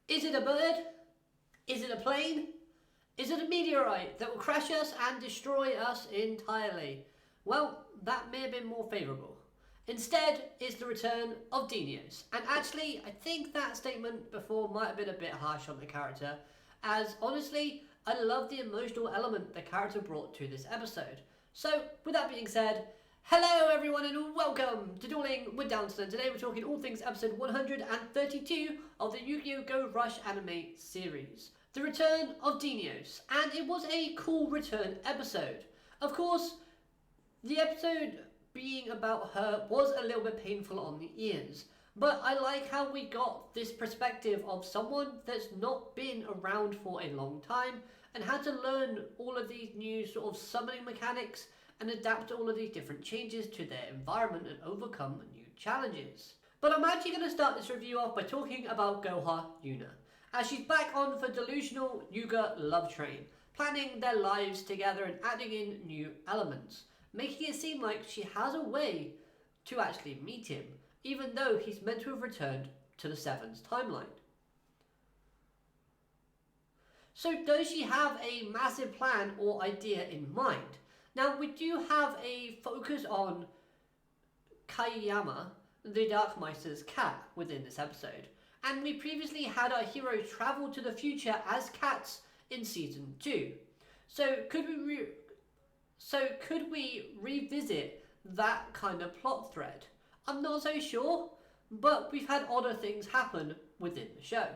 Is it a bird? Is it a plane? Is it a meteorite that will crash us and destroy us entirely? Well, that may have been more favourable. Instead, it's the return of Dinios. And actually, I think that statement before might have been a bit harsh on the character, as honestly, I love the emotional element the character brought to this episode. So, with that being said, hello everyone and welcome to Dueling with Downton. Today we're talking all things episode 132 of the Yugioh Go Rush anime series. The return of Dinios, and it was a cool return episode. Of course, the episode being about her was a little bit painful on the ears, but I like how we got this perspective of someone that's not been around for a long time and had to learn all of these new sort of summoning mechanics and adapt to all of these different changes to their environment and overcome new challenges. But I'm actually going to start this review off by talking about Goha Yuna, as she's back on for delusional Yuga love train, planning their lives together and adding in new elements, making it seem like she has a way to actually meet him, even though he's meant to have returned to the Seven's timeline. So does she have a massive plan or idea in mind? Now we do have a focus on Kaiyama, the Darkmeister's cat, within this episode, and we previously had our heroes travel to the future as cats in season 2. So could we revisit that kind of plot thread? I'm not so sure, but we've had odder things happen within the show.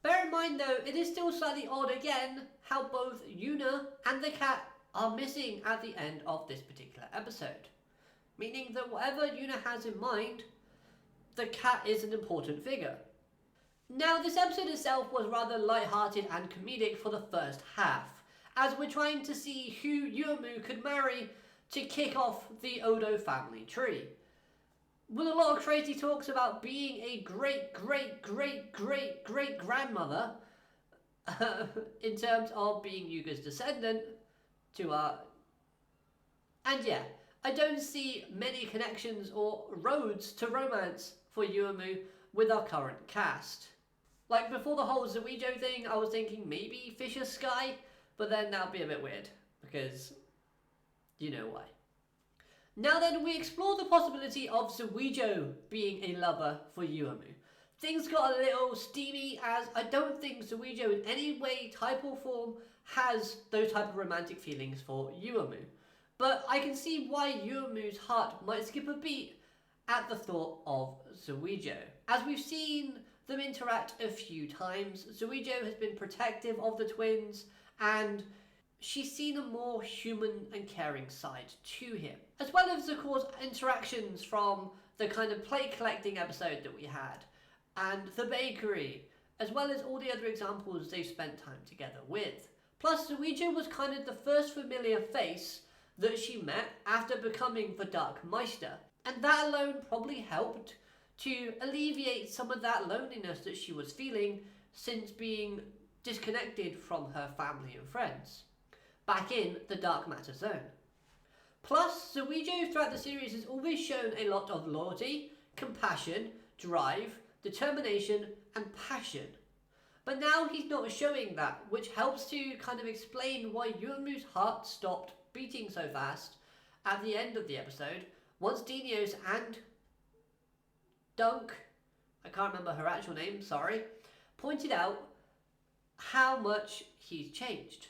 Bear in mind though, it is still slightly odd again how both Yuna and the cat are missing at the end of this particular episode. Meaning that whatever Yuna has in mind, the cat is an important figure. Now this episode itself was rather light-hearted and comedic for the first half, as we're trying to see who Yuamu could marry to kick off the Odo family tree. With a lot of crazy talks about being a great grandmother in terms of being Yuga's descendant and yeah, I don't see many connections or roads to romance for Yuamu with our current cast. Like before the whole Yugioh thing, I was thinking maybe Fisher Sky, but then that'd be a bit weird because you know why. Now then, we explore the possibility of Yugioh being a lover for Yuamu. Things got a little steamy, as I don't think Yugioh in any way, type or form has those type of romantic feelings for Yuamu. But I can see why Yuamu's heart might skip a beat at the thought of Yugioh. As we've seen them interact a few times, Yugioh has been protective of the twins and she's seen a more human and caring side to him. As well as, of course, interactions from the kind of plate collecting episode that we had, and the bakery, as well as all the other examples they've spent time together with. Plus, Yugioh was kind of the first familiar face that she met after becoming the Darkmeister, and that alone probably helped to alleviate some of that loneliness that she was feeling since being disconnected from her family and friends, back in the dark matter zone. Plus, Yugioh throughout the series has always shown a lot of loyalty, compassion, drive, determination and passion. But now he's not showing that, which helps to kind of explain why Yuamu's heart stopped beating so fast at the end of the episode, once Dinios and Dunk, I can't remember her actual name, sorry, pointed out how much he's changed.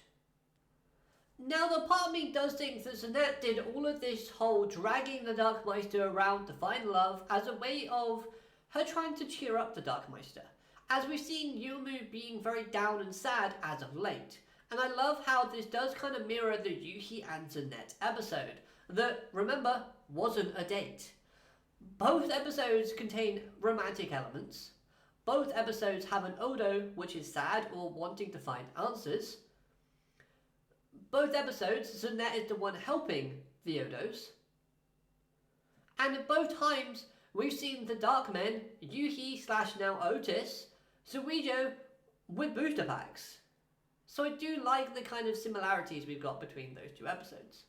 Now the part of me does think that Zeyet did all of this whole dragging the Darkmeister around to find love as a way of her trying to cheer up the Darkmeister, as we've seen Yuamu being very down and sad as of late. And I love how this does kind of mirror the Yuhi and Zeyet episode, that, remember, wasn't a date. Both episodes contain romantic elements, both episodes have an Odo which is sad or wanting to find answers. Both episodes, Zeyet is the one helping the Odos. And at both times, we've seen the Dark Men, Yuhi / now Otis, Yugioh with booster packs. So I do like the kind of similarities we've got between those two episodes.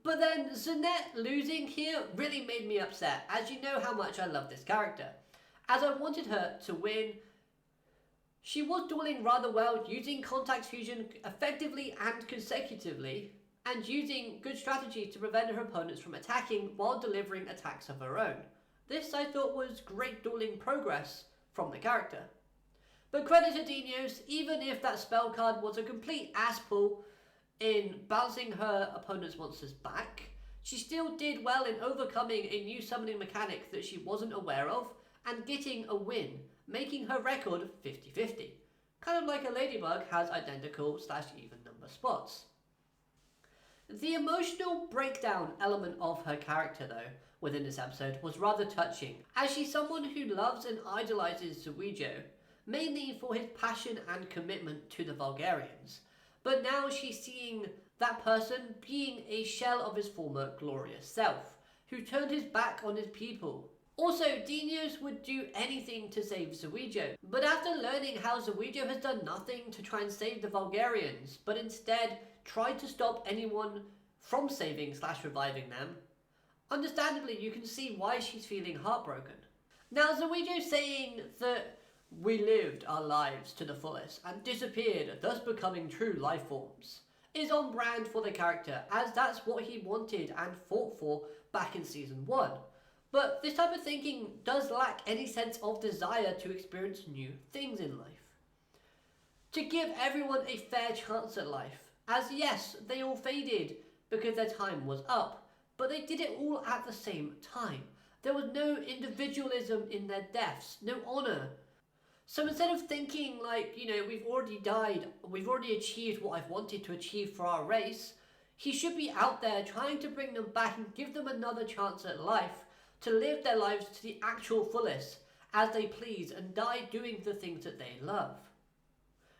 But then Zeyet losing here really made me upset, as you know how much I love this character, as I wanted her to win She was dueling rather well, using contact fusion effectively and consecutively, and using good strategy to prevent her opponents from attacking while delivering attacks of her own. This I thought was great dueling progress from the character. But credit to Dinios, even if that spell card was a complete ass pull in bouncing her opponent's monsters back, she still did well in overcoming a new summoning mechanic that she wasn't aware of and getting a win, making her record 50-50. Kind of like a Ladybug has identical/even number spots. The emotional breakdown element of her character, though, within this episode was rather touching, as she's someone who loves and idolizes Yugioh, mainly for his passion and commitment to the Vulgarians. But now she's seeing that person being a shell of his former glorious self, who turned his back on his people. Also, Dinios would do anything to save Yugioh, but after learning how Yugioh has done nothing to try and save the Vulgarians, but instead tried to stop anyone from saving/reviving them, understandably you can see why she's feeling heartbroken. Now, Yugioh saying that we lived our lives to the fullest and disappeared, thus becoming true life forms, is on brand for the character, as that's what he wanted and fought for back in Season 1. But this type of thinking does lack any sense of desire to experience new things in life. To give everyone a fair chance at life, as yes, they all faded because their time was up, but they did it all at the same time. There was no individualism in their deaths, no honour. So instead of thinking like, we've already died, we've already achieved what I've wanted to achieve for our race, he should be out there trying to bring them back and give them another chance at life, to live their lives to the actual fullest, as they please, and die doing the things that they love.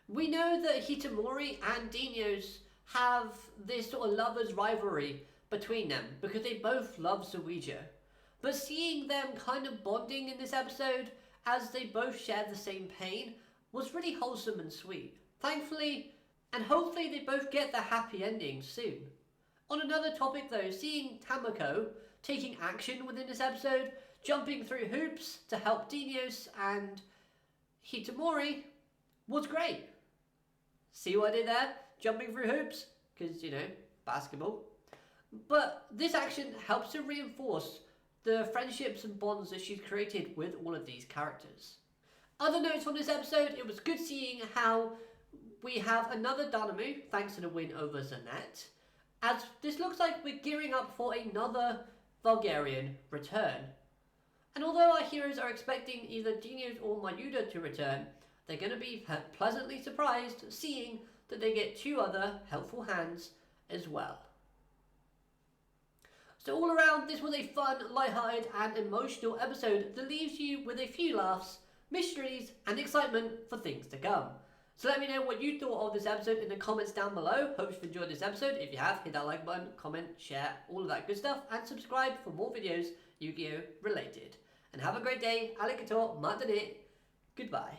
We know that Hitamori and Dinios have this sort of lovers' rivalry between them, because they both love Yugioh. But seeing them kind of bonding in this episode, as they both share the same pain, was really wholesome and sweet. Thankfully, and hopefully they both get the happy ending soon. On another topic though, seeing Tamako taking action within this episode, jumping through hoops to help Dinios and Hitamori, was great. See what I did there? Jumping through hoops? Because, basketball. But this action helps to reinforce the friendships and bonds that she's created with all of these characters. Other notes from this episode, it was good seeing how we have another Danamu, thanks to the win over Zeyet, as this looks like we're gearing up for another Vulgarian return. And although our heroes are expecting either Dinios or Mayuda to return, they're going to be pleasantly surprised seeing that they get two other helpful hands as well. So all around, this was a fun, lighthearted and emotional episode that leaves you with a few laughs, mysteries and excitement for things to come. So let me know what you thought of this episode in the comments down below. Hope you've enjoyed this episode. If you have, hit that like button, comment, share, all of that good stuff, and subscribe for more videos Yu-Gi-Oh related. And have a great day. Alligator, matane. Goodbye.